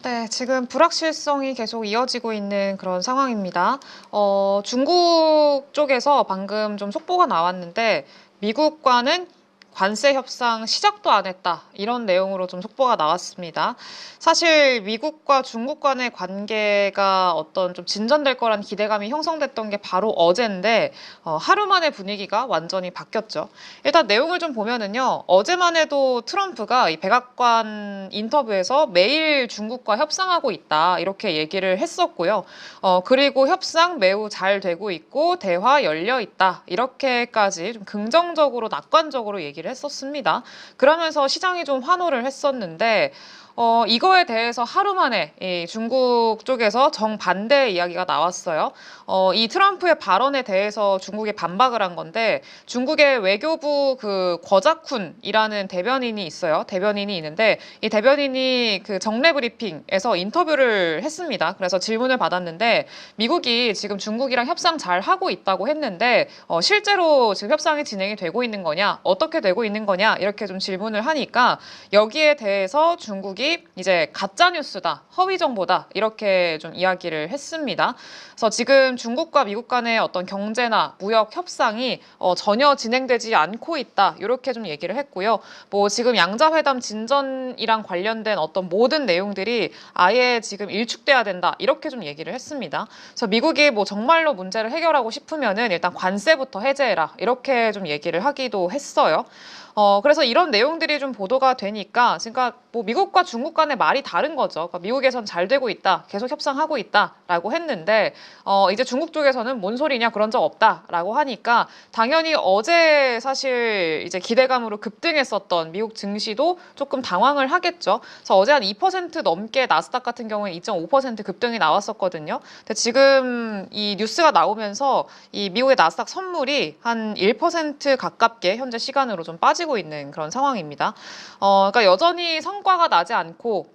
네, 지금 불확실성이 계속 이어지고 있는 그런 상황입니다. 중국 쪽에서 방금 좀 속보가 나왔는데 미국과는 관세 협상 시작도 안 했다. 이런 내용으로 좀 속보가 나왔습니다. 사실 미국과 중국 간의 관계가 어떤 좀 진전될 거란 기대감이 형성됐던 게 바로 어젠데 하루 만에 분위기가 완전히 바뀌었죠. 일단 내용을 좀 보면은요. 어제만 해도 트럼프가 이 백악관 인터뷰에서 매일 중국과 협상하고 있다. 이렇게 얘기를 했었고요. 그리고 협상 매우 잘 되고 있고 대화 열려 있다. 이렇게까지 좀 긍정적으로 낙관적으로 얘기를 했었습니다. 그러면서 시장이 좀 환호를 했었는데 이거에 대해서 하루 만에 이 중국 쪽에서 정반대 이야기가 나왔어요. 이 트럼프의 발언에 대해서 중국이 반박을 한 건데 중국의 외교부 그 거자쿤이라는 대변인이 있어요. 대변인이 있는데 이 대변인이 그 정례 브리핑에서 인터뷰를 했습니다. 그래서 질문을 받았는데 미국이 지금 중국이랑 협상 잘 하고 있다고 했는데 실제로 지금 협상이 진행이 되고 있는 거냐? 어떻게 되고 있는 거냐? 이렇게 좀 질문을 하니까 여기에 대해서 중국이 이제 가짜 뉴스다, 허위 정보다 이렇게 좀 이야기를 했습니다. 그래서 지금 중국과 미국 간의 어떤 경제나 무역 협상이 전혀 진행되지 않고 있다 이렇게 좀 얘기를 했고요. 뭐 지금 양자회담 진전이랑 관련된 어떤 모든 내용들이 아예 지금 일축돼야 된다 이렇게 좀 얘기를 했습니다. 그래서 미국이 뭐 정말로 문제를 해결하고 싶으면은 일단 관세부터 해제해라 이렇게 좀 얘기를 하기도 했어요. 그래서 이런 내용들이 좀 보도가 되니까, 그러니까 뭐 미국과 중국 간의 말이 다른 거죠. 그러니까 미국에선 잘 되고 있다, 계속 협상하고 있다라고 했는데, 이제 중국 쪽에서는 뭔 소리냐, 그런 적 없다라고 하니까, 당연히 어제 사실 이제 기대감으로 급등했었던 미국 증시도 조금 당황을 하겠죠. 그래서 어제 한 2% 넘게 나스닥 같은 경우는 2.5% 급등이 나왔었거든요. 근데 지금 이 뉴스가 나오면서 이 미국의 나스닥 선물이 한 1% 가깝게 현재 시간으로 좀 빠지고 있는 그런 상황입니다. 그러니까 여전히 성과가 나지 않고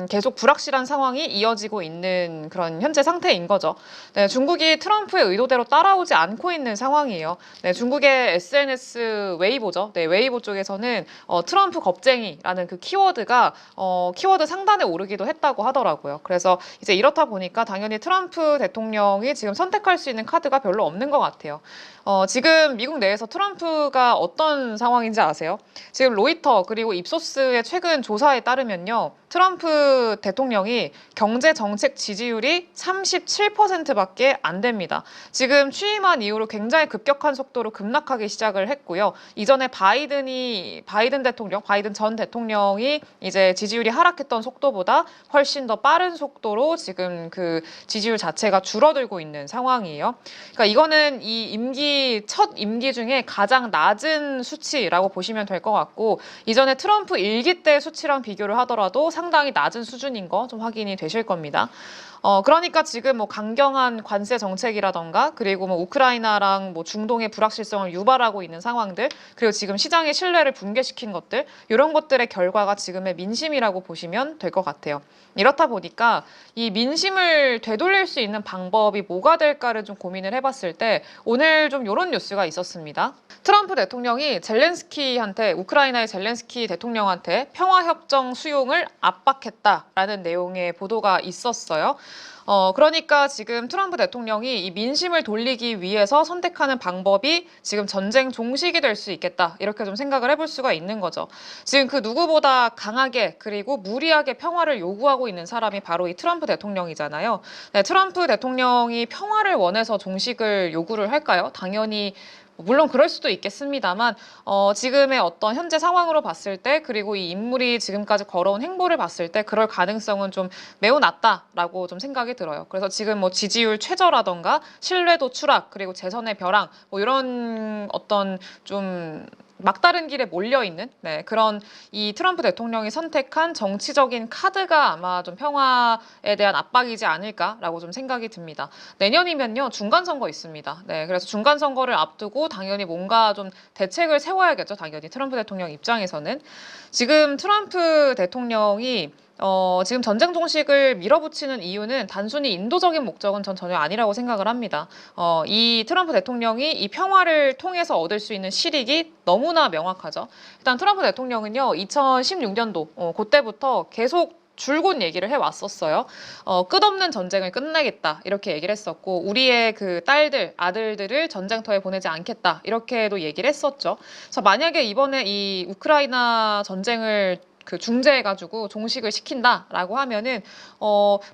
계속 불확실한 상황이 이어지고 있는 그런 현재 상태인 거죠. 네, 중국이 트럼프의 의도대로 따라오지 않고 있는 상황이에요. 네, 중국의 SNS 웨이보죠. 네, 웨이보 쪽에서는 트럼프 겁쟁이라는 그 키워드가 키워드 상단에 오르기도 했다고 하더라고요. 그래서 이제 이렇다 보니까 당연히 트럼프 대통령이 지금 선택할 수 있는 카드가 별로 없는 것 같아요. 지금 미국 내에서 트럼프가 어떤 상황인지 아세요? 지금 로이터 그리고 입소스의 최근 조사에 따르면요. 트럼프 대통령이 경제 정책 지지율이 37%밖에 안 됩니다. 지금 취임한 이후로 굉장히 급격한 속도로 급락하기 시작을 했고요. 이전에 바이든 전 대통령이 이제 지지율이 하락했던 속도보다 훨씬 더 빠른 속도로 지금 그 지지율 자체가 줄어들고 있는 상황이에요. 그러니까 이거는 첫 임기 중에 가장 낮은 수치라고 보시면 될 것 같고 이전에 트럼프 일기 때 수치랑 비교를 하더라도 상당히 낮은 수준인 거 좀 확인이 되실 겁니다. 그러니까 지금 뭐 강경한 관세 정책이라던가 그리고 뭐 우크라이나랑 뭐 중동의 불확실성을 유발하고 있는 상황들 그리고 지금 시장의 신뢰를 붕괴시킨 것들 이런 것들의 결과가 지금의 민심이라고 보시면 될 것 같아요. 이렇다 보니까 이 민심을 되돌릴 수 있는 방법이 뭐가 될까를 좀 고민을 해봤을 때 오늘 좀 이런 뉴스가 있었습니다. 트럼프 대통령이 우크라이나의 젤렌스키 대통령한테 평화협정 수용을 압박했다라는 내용의 보도가 있었어요. 그러니까 지금 트럼프 대통령이 이 민심을 돌리기 위해서 선택하는 방법이 지금 전쟁 종식이 될 수 있겠다. 이렇게 좀 생각을 해볼 수가 있는 거죠. 지금 그 누구보다 강하게 그리고 무리하게 평화를 요구하고 있는 사람이 바로 이 트럼프 대통령이잖아요. 네, 트럼프 대통령이 평화를 원해서 종식을 요구를 할까요? 당연히 물론 그럴 수도 있겠습니다만 지금의 어떤 현재 상황으로 봤을 때 그리고 이 인물이 지금까지 걸어온 행보를 봤을 때 그럴 가능성은 좀 매우 낮다라고 좀 생각이 들어요. 그래서 지금 뭐 지지율 최저라던가 신뢰도 추락 그리고 재선의 벼랑 뭐 이런 어떤 좀 막다른 길에 몰려있는 그런 이 트럼프 대통령이 선택한 정치적인 카드가 아마 좀 평화에 대한 압박이지 않을까라고 좀 생각이 듭니다. 내년이면요 중간선거 있습니다. 네, 그래서 중간선거를 앞두고 당연히 뭔가 좀 대책을 세워야겠죠. 당연히 트럼프 대통령 입장에서는 지금 트럼프 대통령이 지금 전쟁 종식을 밀어붙이는 이유는 단순히 인도적인 목적은 전 전혀 아니라고 생각을 합니다. 이 트럼프 대통령이 이 평화를 통해서 얻을 수 있는 실익이 너무나 명확하죠. 일단 트럼프 대통령은요, 2016년도 그때부터 계속 줄곧 얘기를 해왔었어요. 끝없는 전쟁을 끝내겠다 이렇게 얘기를 했었고 우리의 그 딸들, 아들들을 전쟁터에 보내지 않겠다 이렇게도 얘기를 했었죠. 그래서 만약에 이번에 이 우크라이나 전쟁을 그 중재해가지고 종식을 시킨다라고 하면은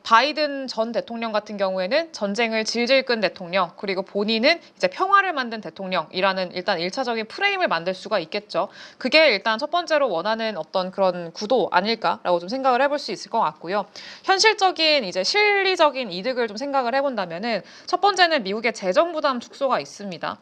바이든 전 대통령 같은 경우에는 전쟁을 질질 끈 대통령 그리고 본인은 이제 평화를 만든 대통령이라는 일단 1차적인 프레임을 만들 수가 있겠죠. 그게 일단 첫 번째로 원하는 어떤 그런 구도 아닐까라고 좀 생각을 해볼 수 있을 것 같고요. 현실적인 이제 실리적인 이득을 좀 생각을 해본다면은 첫 번째는 미국의 재정 부담 축소가 있습니다.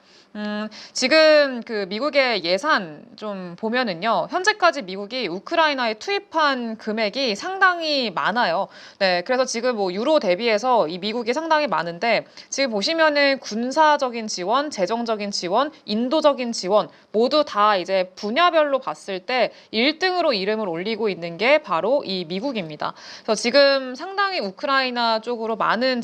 지금 그 미국의 예산 좀 보면은요, 현재까지 미국이 우크라이나에 투입한 금액이 상당히 많아요. 네, 그래서 지금 뭐 유로 대비해서 이 미국이 상당히 많은데 지금 보시면은 군사적인 지원, 재정적인 지원, 인도적인 지원 모두 다 이제 분야별로 봤을 때 1등으로 이름을 올리고 있는 게 바로 이 미국입니다. 그래서 지금 상당히 우크라이나 쪽으로 많은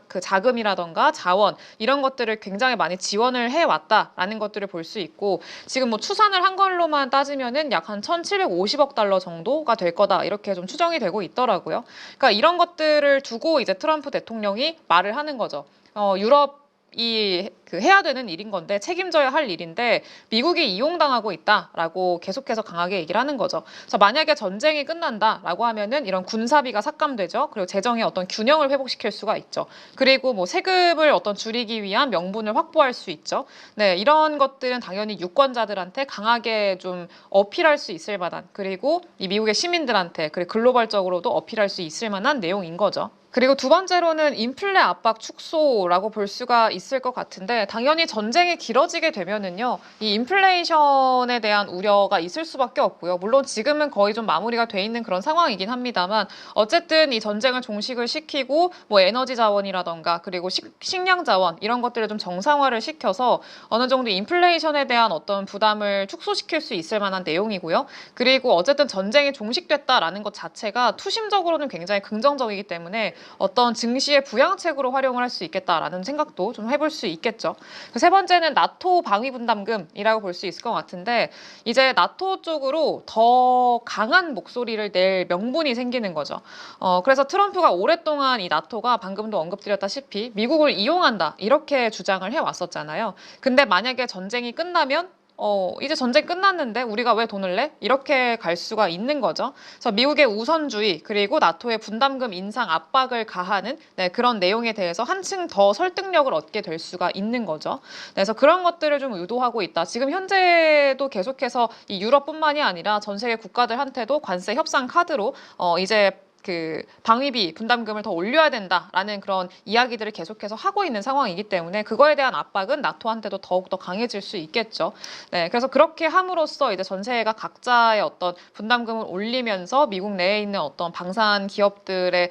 그 자금이라던가 자원 이런 것들을 굉장히 많이 지원을 해왔다라는 것들을 볼 수 있고 지금 뭐 추산을 한 걸로만 따지면은 약 한 1,750억 달러 정도가 될 거다 이렇게 좀 추정이 되고 있더라고요. 그러니까 이런 것들을 두고 이제 트럼프 대통령이 말을 하는 거죠. 유럽이 그 해야 되는 일인 건데 책임져야 할 일인데 미국이 이용당하고 있다라고 계속해서 강하게 얘기를 하는 거죠. 그래서 만약에 전쟁이 끝난다라고 하면은 이런 군사비가 삭감되죠. 그리고 재정의 어떤 균형을 회복시킬 수가 있죠. 그리고 뭐 세금을 어떤 줄이기 위한 명분을 확보할 수 있죠. 네, 이런 것들은 당연히 유권자들한테 강하게 좀 어필할 수 있을 만한 그리고 이 미국의 시민들한테 그리고 글로벌적으로도 어필할 수 있을 만한 내용인 거죠. 그리고 두 번째로는 인플레 압박 축소라고 볼 수가 있을 것 같은데 당연히 전쟁이 길어지게 되면은요 이 인플레이션에 대한 우려가 있을 수밖에 없고요. 물론 지금은 거의 좀 마무리가 돼 있는 그런 상황이긴 합니다만 어쨌든 이 전쟁을 종식을 시키고 뭐 에너지 자원이라던가 그리고 식량 자원 이런 것들을 좀 정상화를 시켜서 어느 정도 인플레이션에 대한 어떤 부담을 축소시킬 수 있을 만한 내용이고요. 그리고 어쨌든 전쟁이 종식됐다라는 것 자체가 투심적으로는 굉장히 긍정적이기 때문에 어떤 증시의 부양책으로 활용을 할 수 있겠다라는 생각도 좀 해볼 수 있겠죠. 세 번째는 나토 방위 분담금이라고 볼 수 있을 것 같은데 이제 나토 쪽으로 더 강한 목소리를 낼 명분이 생기는 거죠. 그래서 트럼프가 오랫동안 이 나토가 방금도 언급드렸다시피 미국을 이용한다 이렇게 주장을 해왔었잖아요. 근데 만약에 전쟁이 끝나면 이제 전쟁 끝났는데 우리가 왜 돈을 내? 이렇게 갈 수가 있는 거죠. 그래서 미국의 우선주의 그리고 나토의 분담금 인상 압박을 가하는 그런 내용에 대해서 한층 더 설득력을 얻게 될 수가 있는 거죠. 그래서 그런 것들을 좀 의도하고 있다. 지금 현재도 계속해서 이 유럽뿐만이 아니라 전 세계 국가들한테도 관세 협상 카드로 이제 그 방위비 분담금을 더 올려야 된다라는 그런 이야기들을 계속해서 하고 있는 상황이기 때문에 그거에 대한 압박은 나토한테도 더욱더 강해질 수 있겠죠. 네, 그래서 그렇게 함으로써 이제 전 세계가 각자의 어떤 분담금을 올리면서 미국 내에 있는 어떤 방산 기업들의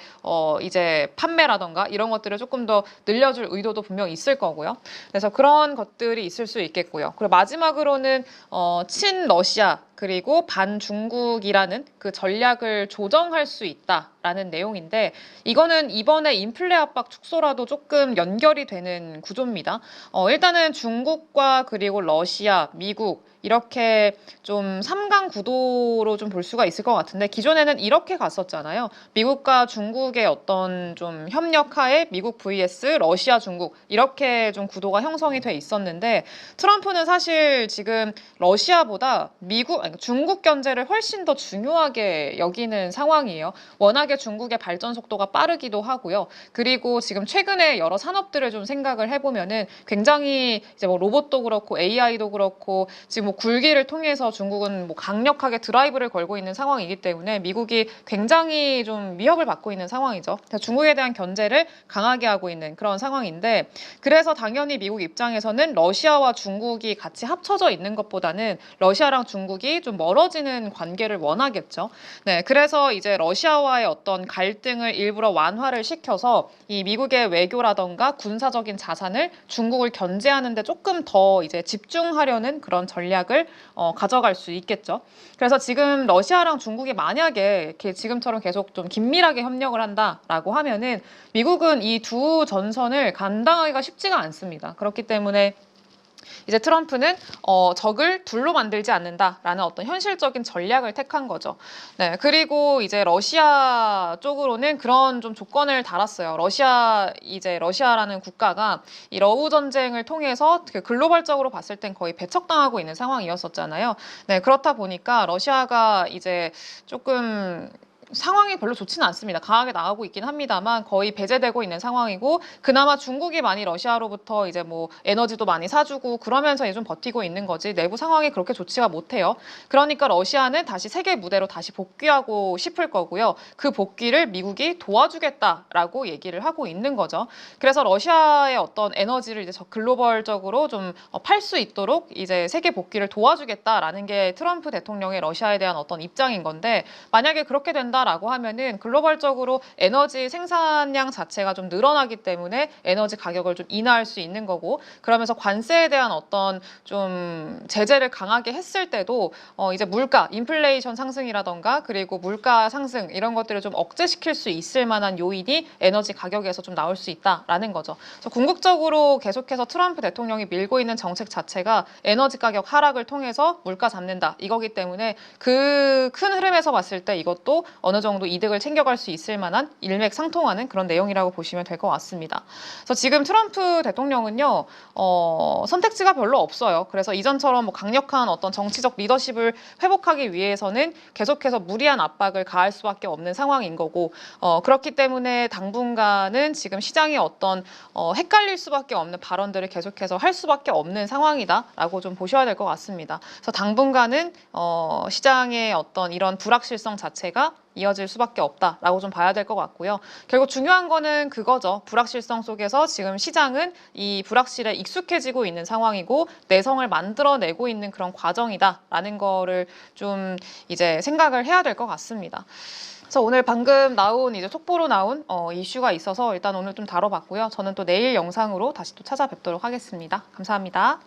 이제 판매라던가 이런 것들을 조금 더 늘려줄 의도도 분명히 있을 거고요. 그래서 그런 것들이 있을 수 있겠고요. 그리고 마지막으로는 친러시아 그리고 반중국이라는 그 전략을 조정할 수 있다라는 내용인데 이거는 이번에 인플레 압박 축소라도 조금 연결이 되는 구조입니다. 일단은 중국과 그리고 러시아, 미국 이렇게 좀 3강 구도로 좀 볼 수가 있을 것 같은데 기존에는 이렇게 갔었잖아요. 미국과 중국의 어떤 좀 협력하에 미국 vs 러시아, 중국 이렇게 좀 구도가 형성이 돼 있었는데 트럼프는 사실 지금 러시아보다 중국 견제를 훨씬 더 중요하게 여기는 상황이에요. 워낙에 중국의 발전 속도가 빠르기도 하고요. 그리고 지금 최근에 여러 산업들을 좀 생각을 해보면은 굉장히 이제 뭐 로봇도 그렇고 AI도 그렇고 지금 뭐 굴기를 통해서 중국은 뭐 강력하게 드라이브를 걸고 있는 상황이기 때문에 미국이 굉장히 좀 위협을 받고 있는 상황이죠. 중국에 대한 견제를 강하게 하고 있는 그런 상황인데 그래서 당연히 미국 입장에서는 러시아와 중국이 같이 합쳐져 있는 것보다는 러시아랑 중국이 좀 멀어지는 관계를 원하겠죠. 네, 그래서 이제 러시아와의 어떤 갈등을 일부러 완화를 시켜서 이 미국의 외교라던가 군사적인 자산을 중국을 견제하는 데 조금 더 이제 집중하려는 그런 전략을 가져갈 수 있겠죠. 그래서 지금 러시아랑 중국이 만약에 이렇게 지금처럼 계속 좀 긴밀하게 협력을 한다라고 하면은 미국은 이 두 전선을 감당하기가 쉽지가 않습니다. 그렇기 때문에 이제 트럼프는 적을 둘로 만들지 않는다라는 어떤 현실적인 전략을 택한 거죠. 네, 그리고 이제 러시아 쪽으로는 그런 좀 조건을 달았어요. 러시아라는 국가가 이 러우 전쟁을 통해서 그 글로벌적으로 봤을 땐 거의 배척당하고 있는 상황이었었잖아요. 네, 그렇다 보니까 러시아가 이제 조금 상황이 별로 좋지는 않습니다. 강하게 나가고 있긴 합니다만 거의 배제되고 있는 상황이고, 그나마 중국이 많이 러시아로부터 이제 뭐 에너지도 많이 사주고 그러면서 좀 버티고 있는 거지, 내부 상황이 그렇게 좋지가 못해요. 그러니까 러시아는 다시 세계 무대로 다시 복귀하고 싶을 거고요. 그 복귀를 미국이 도와주겠다라고 얘기를 하고 있는 거죠. 그래서 러시아의 어떤 에너지를 이제 글로벌적으로 좀 팔 수 있도록 이제 세계 복귀를 도와주겠다라는 게 트럼프 대통령의 러시아에 대한 어떤 입장인 건데, 만약에 그렇게 된다라고 하면은 글로벌적으로 에너지 생산량 자체가 좀 늘어나기 때문에 에너지 가격을 좀 인하할 수 있는 거고, 그러면서 관세에 대한 어떤 좀 제재를 강하게 했을 때도 이제 물가, 인플레이션 상승이라던가 그리고 물가 상승 이런 것들을 좀 억제시킬 수 있을 만한 요인이 에너지 가격에서 좀 나올 수 있다라는 거죠. 그래서 궁극적으로 계속해서 트럼프 대통령이 밀고 있는 정책 자체가 에너지 가격 하락을 통해서 물가 잡는다 이거기 때문에, 그 큰 흐름에서 봤을 때 이것도 어느 정도 이득을 챙겨갈 수 있을 만한 일맥상통하는 그런 내용이라고 보시면 될 것 같습니다. 그래서 지금 트럼프 대통령은요, 선택지가 별로 없어요. 그래서 이전처럼 뭐 강력한 어떤 정치적 리더십을 회복하기 위해서는 계속해서 무리한 압박을 가할 수밖에 없는 상황인 거고, 그렇기 때문에 당분간은 지금 시장이 어떤 헷갈릴 수밖에 없는 발언들을 계속해서 할 수밖에 없는 상황이다라고 좀 보셔야 될 것 같습니다. 그래서 당분간은 시장의 어떤 이런 불확실성 자체가 이어질 수밖에 없다라고 좀 봐야 될 것 같고요. 결국 중요한 거는 그거죠. 불확실성 속에서 지금 시장은 이 불확실에 익숙해지고 있는 상황이고 내성을 만들어내고 있는 그런 과정이다라는 거를 좀 이제 생각을 해야 될 것 같습니다. 그래서 오늘 방금 나온 이제 속보로 나온 이슈가 있어서 일단 오늘 좀 다뤄봤고요. 저는 또 내일 영상으로 다시 또 찾아뵙도록 하겠습니다. 감사합니다.